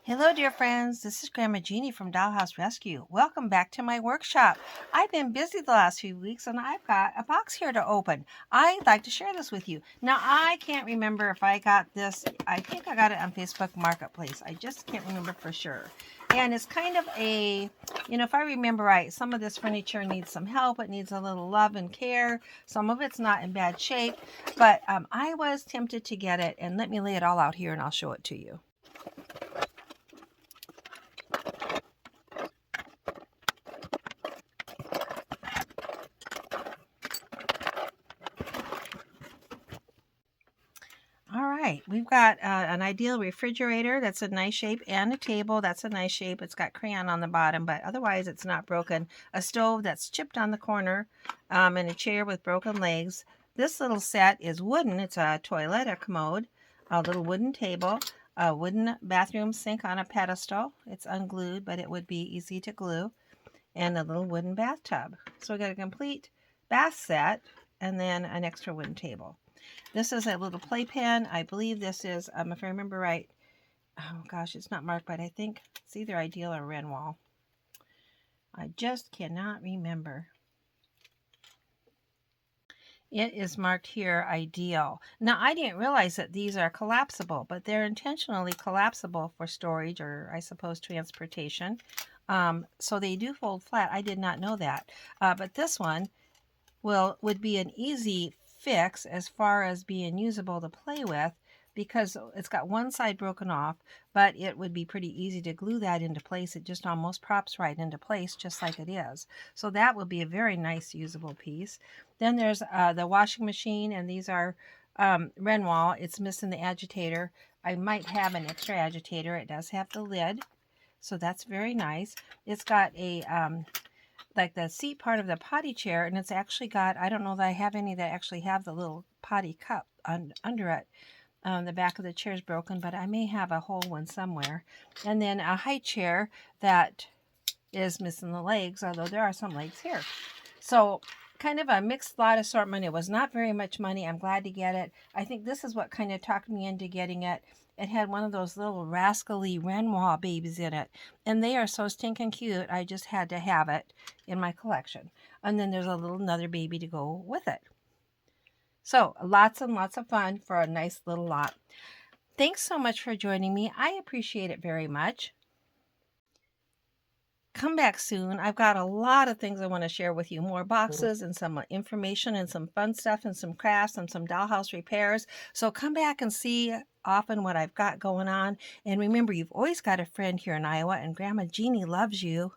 Hello, dear friends. This is Grandma Jeannie from Dollhouse Rescue. Welcome back to my workshop. I've been busy the last few weeks and I've got a box here to open. I'd like to share this with you. Now, I can't remember if I got this. I think I got it on Facebook Marketplace. I just can't remember for sure. And it's kind of if I remember right, some of this furniture needs some help. It needs a little love and care. Some of it's not in bad shape. But I was tempted to get it. And let me lay it all out here and I'll show it to you. All right, we've got an ideal refrigerator. That's a nice shape, and a table. That's a nice shape. It's got crayon on the bottom, but otherwise it's not broken. A stove that's chipped on the corner, and a chair with broken legs. This little set is wooden. It's a toilet, a commode, a little wooden table, a wooden bathroom sink on a pedestal. It's unglued, but it would be easy to glue, and a little wooden bathtub. So we got a complete bath set, and then an extra wooden table. This is a little playpen. I believe this is, if I remember right, oh gosh, it's not marked, but I think it's either Ideal or Renwall. I just cannot remember. It is marked here Ideal. Now, I didn't realize that these are collapsible, but they're intentionally collapsible for storage or, I suppose, transportation. So they do fold flat. I did not know that. But this one would be an easy fix as far as being usable to play with, because it's got one side broken off, but it would be pretty easy to glue that into place. It just almost props right into place just like it is. So that would be a very nice usable piece. Then there's the washing machine, and these are Renwall. It's missing the agitator. I might have an extra agitator. It does have the lid, so that's very nice. It's got a like the seat part of the potty chair, and it's actually got, I don't know that I have any that actually have the little potty cup under it. The back of the chair is broken, but I may have a whole one somewhere. And then a high chair that is missing the legs, although there are some legs here. So kind of a mixed lot assortment. It was not very much money. I'm glad to get it. I think this is what kind of talked me into getting it. It had one of those little rascally Renoir babies in it, and they are so stinking cute. I just had to have it in my collection. And then there's another baby to go with it. So lots and lots of fun for a nice little lot. Thanks so much for joining me. I appreciate it very much. Come back soon. I've got a lot of things I want to share with you. More boxes and some information and some fun stuff and some crafts and some dollhouse repairs. So come back and see often what I've got going on. And remember, you've always got a friend here in Iowa, and Grandma Jeannie loves you.